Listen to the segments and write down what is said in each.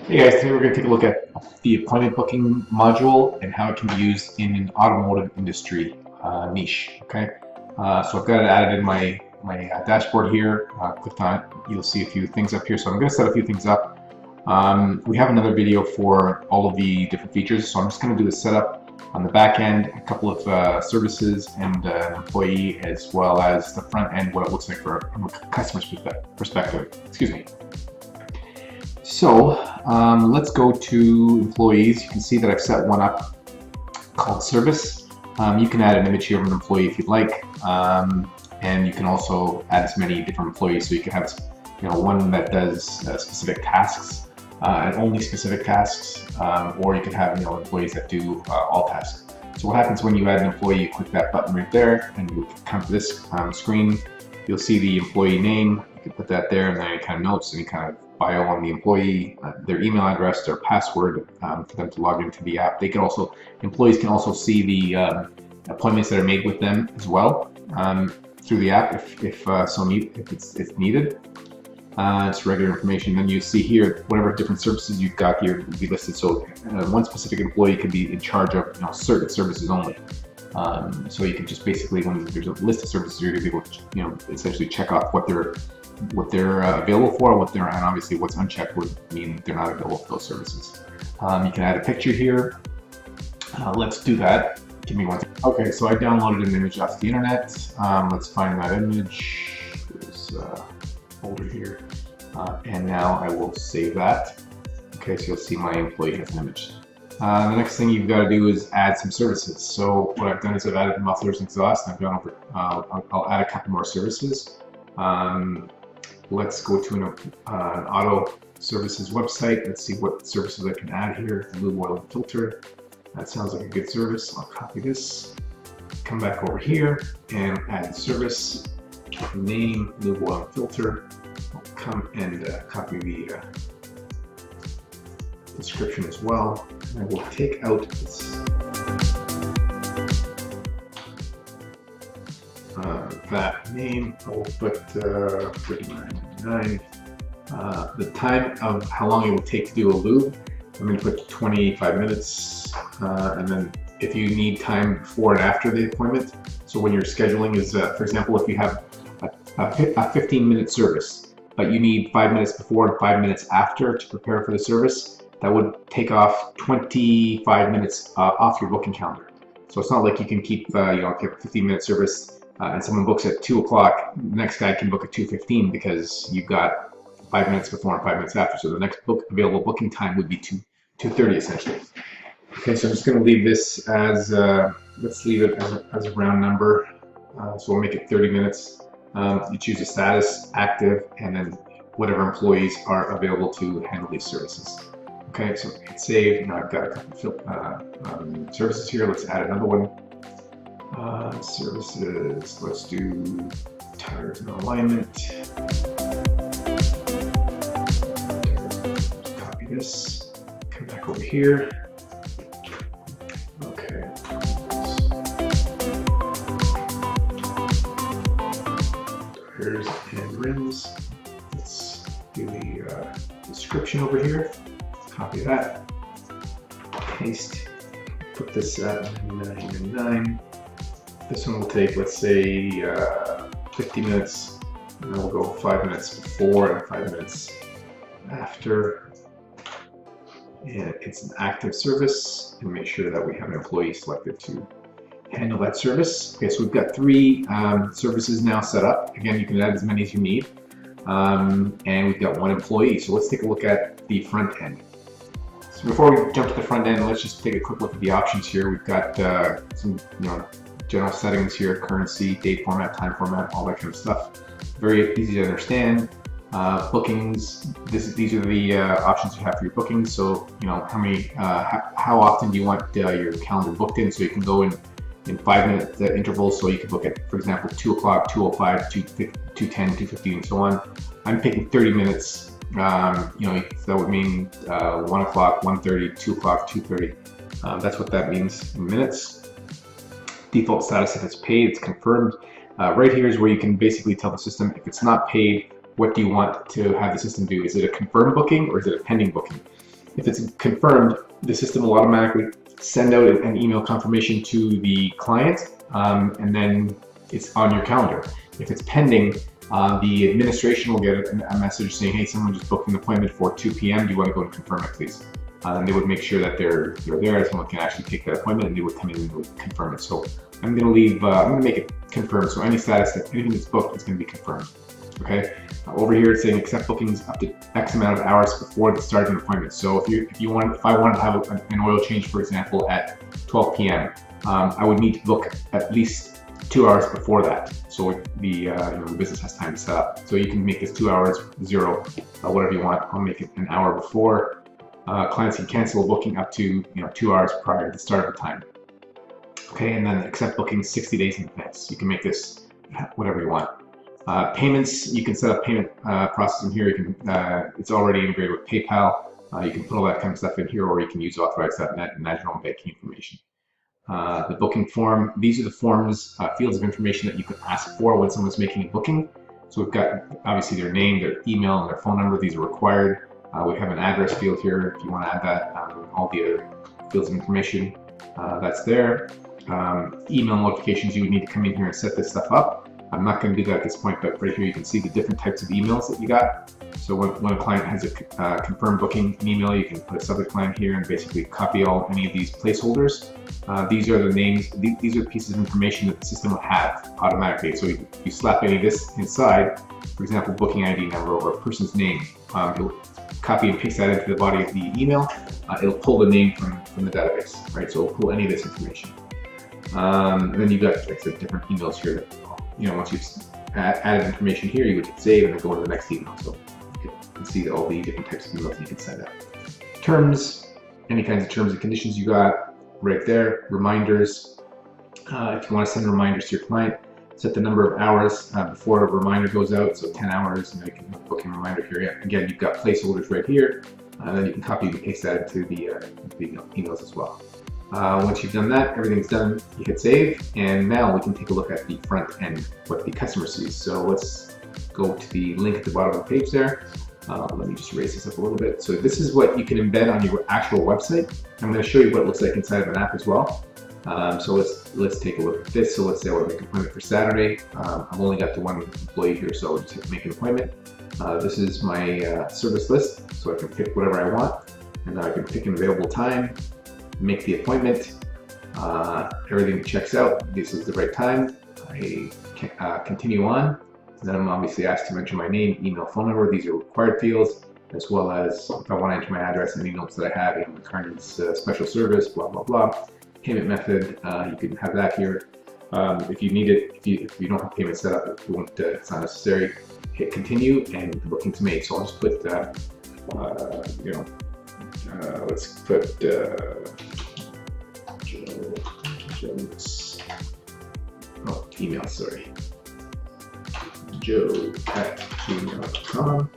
Hey guys, today we're going to take a look at the appointment booking module and how it can be used in an automotive industry niche. Okay, so I've got it added in my dashboard here. Clicked on it, you'll see a few things up here. So I'm going to set a few things up. We have another video for all of the different features, so I'm just going to do the setup on the back end, a couple of services and an employee, as well as the front end, what it looks like from a customer's perspective. Excuse me. So let's go to employees. You can see that I've set one up called service. You can add an image here of an employee if you'd like, and you can also add as many different employees. So you can have, one that does specific tasks and only specific tasks, or you can have, employees that do all tasks. So what happens when you add an employee? You click that button right there, and you come to this screen. You'll see the employee name. You can put that there, and then any kind of notes, any kind of bio on the employee, their email address, their password for them to log into the app. They can also, employees can also see the appointments that are made with them as well through the app if it's needed. It's regular information. Then you see here whatever different services you've got here will be listed. So one specific employee could be in charge of certain services only. So you can just basically, when there's a list of services, you're going to be able to essentially check off what they're available for, and obviously what's unchecked would mean they're not available for those services. You can add a picture here. Let's do that. Give me one second. Okay, so I downloaded an image off the internet. Let's find that image. There's a folder here, and now I will save that. Okay, so you'll see my employee has an image. The next thing you've got to do is add some services. So what I've done is I've added mufflers and exhaust. I've gone over. I'll add a couple more services. Let's go to an auto services website. Let's see what services I can add here. Lube oil and filter. That sounds like a good service. I'll copy this. Come back over here and add service. Name, lube oil and filter. I'll come and copy the description as well. And I will take out this. That name, I will put $39.99. The time of how long it will take to do a lube, I'm going to put 25 minutes. And then if you need time before and after the appointment, so when your scheduling is, for example, if you have a 15-minute service, but you need 5 minutes before and 5 minutes after to prepare for the service, that would take off 25 minutes off your booking calendar. So it's not like you can keep, if you have a 15-minute service, and someone books at 2 o'clock, the next guy can book at 2:15 because you've got 5 minutes before and 5 minutes after. So the next available booking time would be 2:30 essentially. Okay, so I'm just going to leave this as, let's leave it as a round number. So we'll make it 30 minutes. You choose a status, active, and then whatever employees are available to handle these services. Okay, so hit save. Now I've got a couple of services here. Let's add another one. Services, let's do tires and alignment. Copy this, come back over here. Okay. Tires and rims. Let's do the description over here. Copy that. Paste. Put this at 99. This one will take, let's say, 50 minutes, and then we'll go 5 minutes before and 5 minutes after. And it's an active service, and make sure that we have an employee selected to handle that service. Okay, so we've got 3 services now set up. Again, you can add as many as you need, and we've got 1 employee. So let's take a look at the front end. So before we jump to the front end, let's just take a quick look at the options here. We've got some, general settings here: currency, date format, time format, all that kind of stuff. Very easy to understand. Bookings. These are the options you have for your bookings. So how often do you want your calendar booked in? So you can go in 5-minute intervals. So you can book at, for example, 2 o'clock, 2:05, 2:10, 2:15, and so on. I'm picking 30 minutes. That would mean 1 o'clock, 1:30, 2 o'clock, 2:30. That's what that means in minutes. Default status: if it's paid, it's confirmed. Right here is where you can basically tell the system if it's not paid, what do you want to have the system do? Is it a confirmed booking or is it a pending booking? If it's confirmed, the system will automatically send out an email confirmation to the client, and then it's on your calendar. If it's pending, the administration will get a message saying, hey, someone just booked an appointment for 2 p.m. Do you want to go and confirm it, please? And they would make sure that they're there, someone can actually take that appointment, and they would come in and they would confirm it. So I'm going to leave, I'm going to make it confirmed. So any status, anything that's booked is going to be confirmed. Okay. Over here, it's saying accept bookings up to X amount of hours before the start of an appointment. So if I wanted to have an oil change, for example, at 12 p.m., I would need to book at least 2 hours before that. So the business has time to set up. So you can make this 2 hours, 0, whatever you want. I'll make it an hour before. Clients can cancel a booking up to 2 hours prior to the start of the time. Okay, and then accept bookings 60 days in advance. You can make this whatever you want. Payments, you can set up payment processing here. You can it's already integrated with PayPal. You can put all that kind of stuff in here, or you can use authorize.net and add your own banking information. The booking form, these are the forms, fields of information that you can ask for when someone's making a booking. So we've got obviously their name, their email, and their phone number. These are required. We have an address field here if you want to add that. All the other fields of information, that's there. Email notifications, you would need to come in here and set this stuff up. I'm not going to do that at this point, but right here you can see the different types of emails that you got. So when a client has a confirmed booking email, you can put a subject line here and basically copy any of these placeholders. These are the names, these are the pieces of information that the system will have automatically. So you slap any of this inside, for example, booking ID number or a person's name. It'll copy and paste that into the body of the email. It'll pull the name from the database, right? So it'll pull any of this information. And then you've got, like I said, different emails here that, once you've added information here, you would hit save and then go to the next email. So you can see all the different types of emails you can send out. Terms, any kinds of terms and conditions you got right there. Reminders, if you want to send reminders to your client, set the number of hours before a reminder goes out. So 10 hours, you can book a reminder here. Yeah, again, you've got placeholders right here. And then you can copy and paste that into the emails as well. Once you've done that, everything's done, you hit save, and now we can take a look at the front end, what the customer sees. So let's go to the link at the bottom of the page there. Let me just raise this up a little bit. So this is what you can embed on your actual website. I'm going to show you what it looks like inside of an app as well. So let's take a look at this. So let's say I want to make an appointment for Saturday. I've only got the one employee here, so I'll just hit make an appointment. This is my service list, so I can pick whatever I want, and now I can pick an available time, make the appointment. Everything checks out. This is the right time. I continue on. Then I'm obviously asked to enter my name, email, phone number. These are required fields, as well as if I want to enter my address and any notes that I have, the current special service, blah, blah, blah. Payment method, you can have that here. If you need it, if you don't have payment set up, it's not necessary, hit continue and the booking's made. So I'll just put, let's put email, sorry. joe@gmail.com.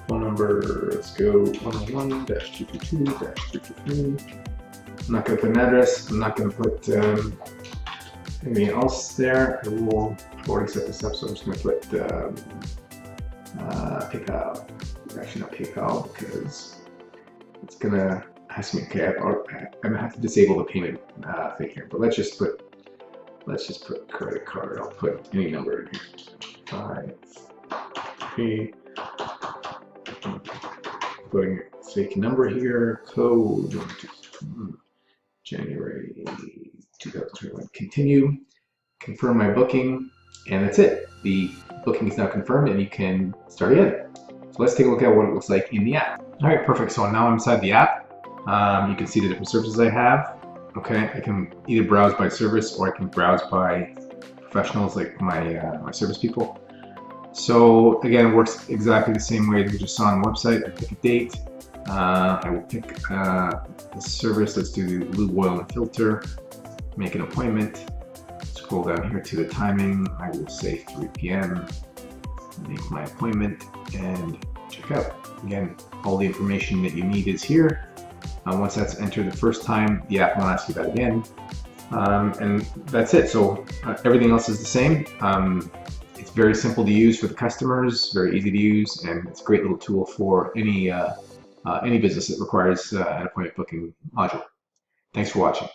Phone number, let's go 101-222-323. I'm not going to put an address. I'm not going to put anything else there. I will already set this up, so I'm just going to put PayPal. Actually, not PayPal because it's going to ask me. Okay, I'm going to have to disable the payment thing here. But let's just put credit card. I'll put any number in here. 5, 3. Putting a fake number here. Code January 2021. Continue. Confirm my booking, and that's it. The booking is now confirmed, and you can start again. So let's take a look at what it looks like in the app. All right, perfect. So now I'm inside the app. You can see the different services I have. Okay, I can either browse by service or I can browse by professionals like my service people. So again, it works exactly the same way that we just saw on the website. I pick a date. I will pick the service. Let's do the lube, oil, and filter. Make an appointment. Scroll down here to the timing. I will say 3 p.m. Make my appointment and check out. Again, all the information that you need is here. Once that's entered the first time, the app won't ask you that again. And that's it. So everything else is the same. It's very simple to use for the customers, very easy to use, and it's a great little tool for any any business that requires an appointment booking module. Thanks for watching.